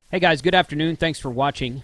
Hey guys, good afternoon. Thanks for watching.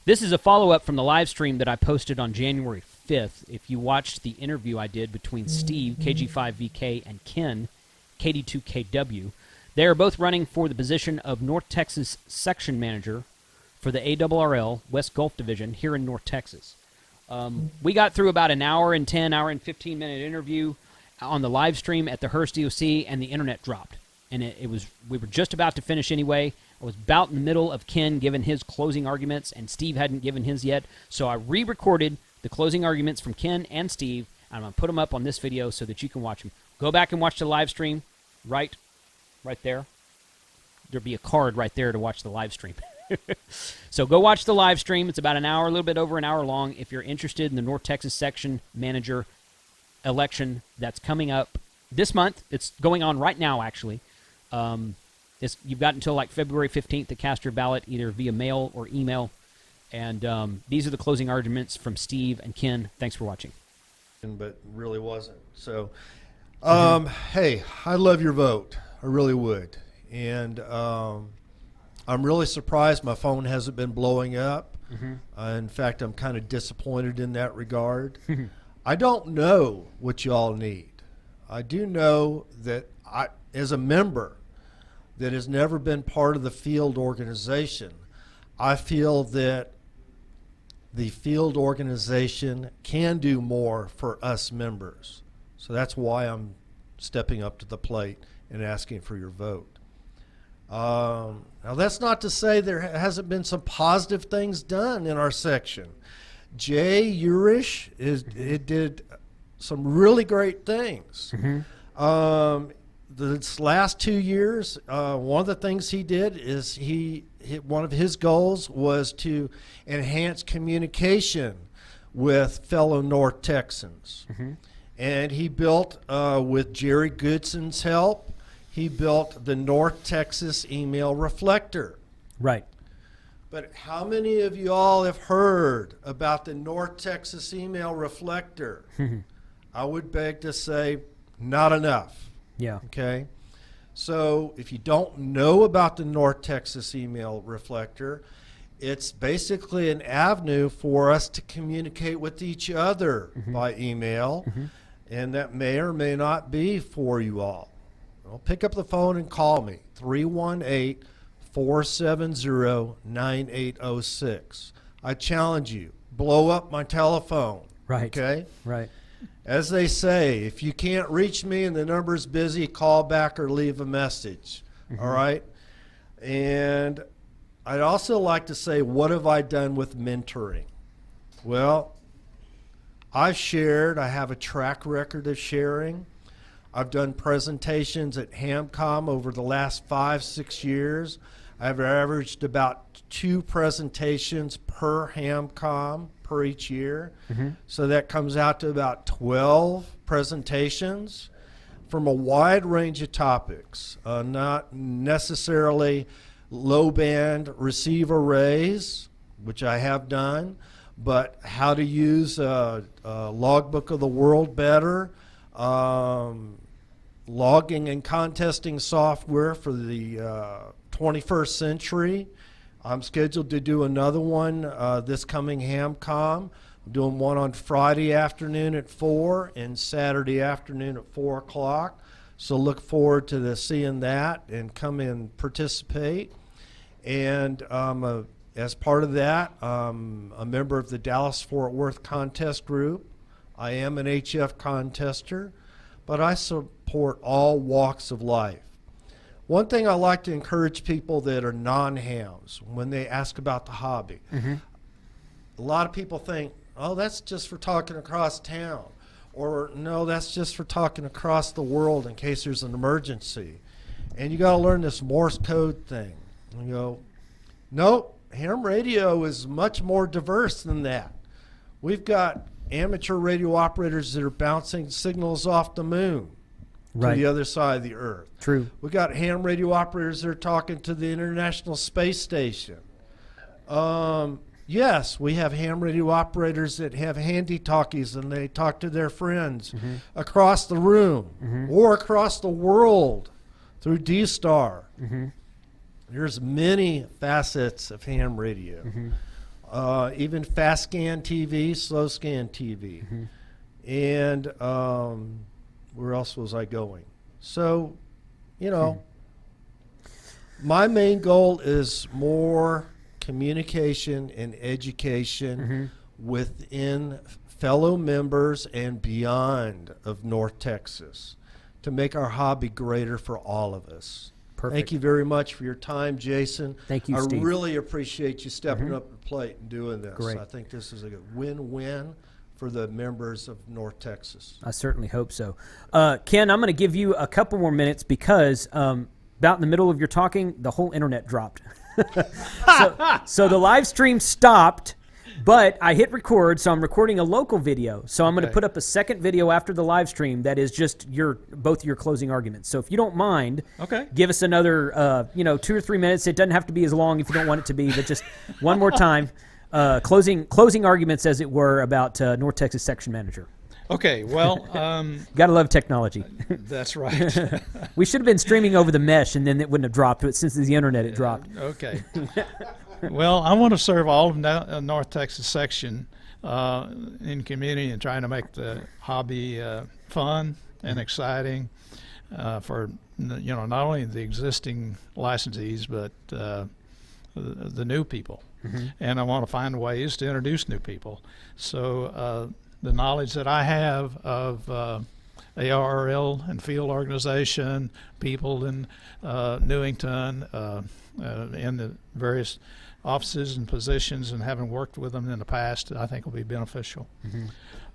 This is a follow-up from the live stream that I posted on January 5th. If you watched the interview I did between Steve, KG5VK, and Ken, KD2KW, they are both running for the position of North Texas Section Manager for the ARRL West Gulf Division here in North Texas. We got through about an hour and 15-minute interview on the live stream at the Hurst EOC, and the internet dropped. And we were just about to finish anyway. I was about in the middle of Ken giving his closing arguments, and Steve hadn't given his yet. So I re-recorded the closing arguments from Ken and Steve, and I'm going to put them up on this video so that you can watch them. Go back and watch the live stream right there. There'll be a card right there to watch the live stream. So go watch the live stream. It's about an hour, a little bit over an hour long. If you're interested in the North Texas Section Manager election that's coming up this month, it's going on right now, actually. You've got until like February 15th to cast your ballot either via mail or email. And these are the closing arguments from Steve and Ken. Thanks for watching. But really wasn't. So, hey, I love your vote. I really would. And I'm really surprised my phone hasn't been blowing up. In fact, I'm kind of disappointed in that regard. I don't know what y'all need. I do know that as a member that has never been part of the field organization, I feel that the field organization can do more for us members. So that's why I'm stepping up to the plate and asking for your vote. Now that's not to say there hasn't been some positive things done in our section. Jay Urish did some really great things. This last 2 years, one of the things he did is one of his goals was to enhance communication with fellow North Texans. And he built, with Jerry Goodson's help, he built the North Texas Email Reflector. Right. But how many of you all have heard about the North Texas Email Reflector? I would beg to say not enough. Yeah. Okay. So if you don't know about the North Texas Email Reflector, it's basically an avenue for us to communicate with each other by email, and that may or may not be for you all. Well, pick up the phone and call me, 318-470-9806. I challenge you, blow up my telephone. Right. Okay? Right. As they say, if you can't reach me and the number's busy, call back or leave a message. All right? And I'd also like to say, what have I done with mentoring? Well, I have a track record of sharing. I've done presentations at HAMCOM over the last 5-6 years. I've averaged about 2 presentations per HAMCOM per each year. So that comes out to about 12 presentations from a wide range of topics, not necessarily low band receive arrays, which I have done, but how to use a logbook of the world better, logging and contesting software for the 21st century. I'm scheduled to do another one this coming HAMCOM. I'm doing one on Friday afternoon at 4 and Saturday afternoon at 4 o'clock. So look forward to seeing that and come and participate. And as part of that, I'm a member of the Dallas-Fort Worth contest group. I am an HF contester, but I support all walks of life. One thing I like to encourage people that are non-hams when they ask about the hobby. A lot of people think, oh, that's just for talking across town. Or, no, that's just for talking across the world in case there's an emergency. And you got to learn this Morse code thing. And you go, nope, ham radio is much more diverse than that. We've got amateur radio operators that are bouncing signals off the moon. To the other side of the earth. True. We got ham radio operators that are talking to the International Space Station. Yes, we have ham radio operators that have handy talkies and they talk to their friends across the room or across the world through D-Star. There's many facets of ham radio. Even fast scan TV, slow scan TV. And where else was I going? So, you know, my main goal is more communication and education within fellow members and beyond of North Texas to make our hobby greater for all of us. Perfect. Thank you very much for your time, Jason. Thank you, Steve. I really appreciate you stepping up to the plate and doing this. Great. I think this is a win-win for the members of North Texas. I certainly hope so. Ken, I'm going to give you a couple more minutes because about in the middle of your talking, the whole internet dropped. So the live stream stopped, but I hit record, so I'm recording a local video. So I'm going to put up a second video after the live stream that is just both your closing arguments. So if you don't mind, give us another 2 or 3 minutes. It doesn't have to be as long if you don't want it to be, but just one more time. Closing arguments, as it were, about North Texas Section Manager. Okay, well... Gotta love technology. That's right. We should have been streaming over the mesh, and then it wouldn't have dropped. But since the internet, it dropped. Okay. Well, I want to serve all of North Texas Section in community and trying to make the hobby fun and exciting for not only the existing licensees but the new people. And I want to find ways to introduce new people. So the knowledge that I have of ARRL and field organization, people in Newington, in the various offices and positions, and having worked with them in the past, I think will be beneficial.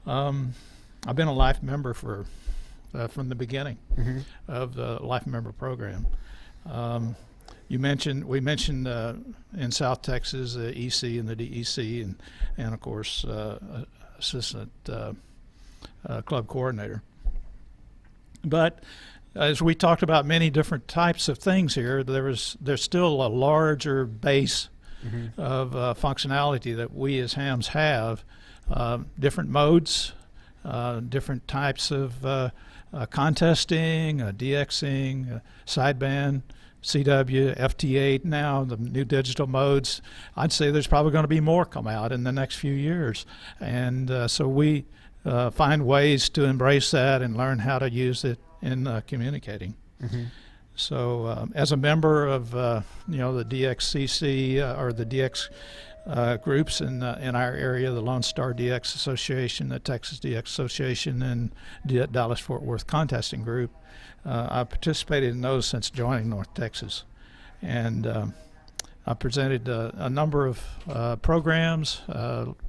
I've been a life member from the beginning of the life member program. We mentioned in South Texas the EC and the DEC, and of course assistant club coordinator. But as we talked about many different types of things here, there's still a larger base of functionality that we as hams have, different modes, different types of contesting, DXing, sideband, CW, FT8 now, the new digital modes. I'd say there's probably going to be more come out in the next few years. And so we find ways to embrace that and learn how to use it in communicating. So as a member of the DXCC or the DX groups in our area, the Lone Star DX Association, the Texas DX Association, and Dallas-Fort Worth Contesting Group, I've participated in those since joining North Texas. And I presented a number of programs,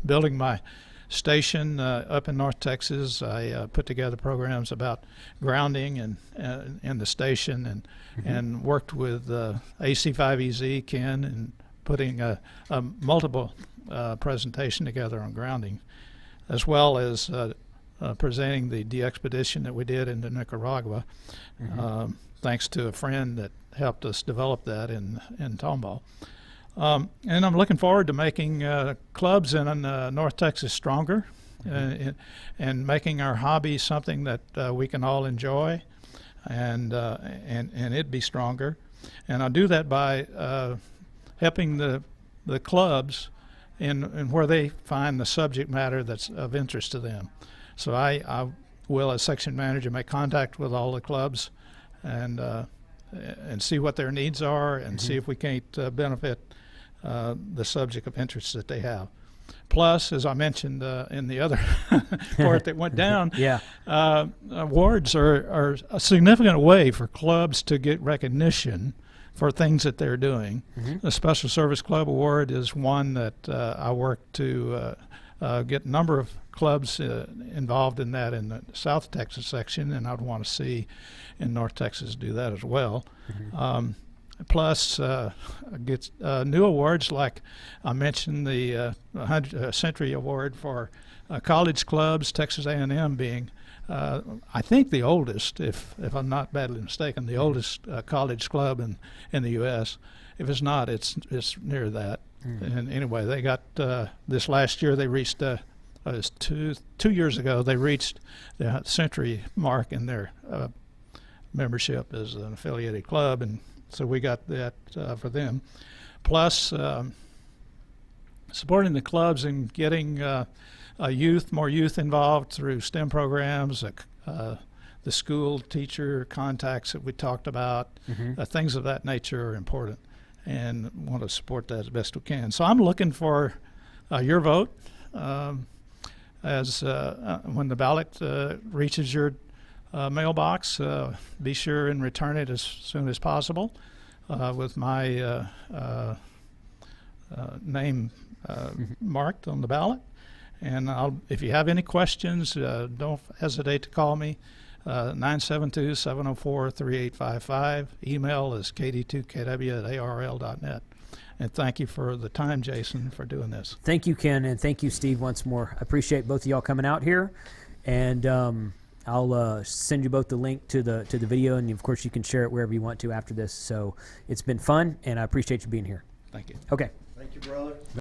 building my station up in North Texas. I put together programs about grounding and the station, and worked with AC5EZ, Ken, and putting a multiple presentation together on grounding, as well as presenting the DXpedition that we did into Nicaragua, thanks to a friend that helped us develop that in Tomball. And I'm looking forward to making clubs in North Texas stronger, and making our hobby something that we can all enjoy, and it be stronger. And I'll do that by helping the clubs in where they find the subject matter that's of interest to them. So I will, as section manager, make contact with all the clubs and see what their needs are, and see if we can't benefit the subject of interest that they have. Plus, as I mentioned in the other part that went down, awards are a significant way for clubs to get recognition for things that they're doing. The Special Service Club Award is one that I work to get a number of clubs involved in that in the South Texas section, and I'd want to see in North Texas do that as well. Plus, get new awards, like I mentioned the 100th Century Award for college clubs, Texas A&M being, I think, the oldest, if I'm not badly mistaken, the oldest college club in the U.S. If it's not, it's near that. And anyway, they got this last year. They reached it was 2 years ago. They reached the century mark in their membership as an affiliated club, and So we got that for them. Plus, supporting the clubs and getting more youth involved through STEM programs, the school teacher contacts that we talked about, things of that nature are important, and want to support that as best we can. So I'm looking for your vote as when the ballot reaches your mailbox. Be sure and return it as soon as possible with my name marked on the ballot. And if you have any questions, don't hesitate to call me. 972-704-3855. Email is KD2KW@ARRL.net. And thank you for the time, Jason, for doing this. Thank you, Ken, and thank you, Steve, once more. I appreciate both of y'all coming out here. And I'll send you both the link to the video, and of course you can share it wherever you want to after this. So it's been fun, and I appreciate you being here. Thank you. Okay. Thank you, brother.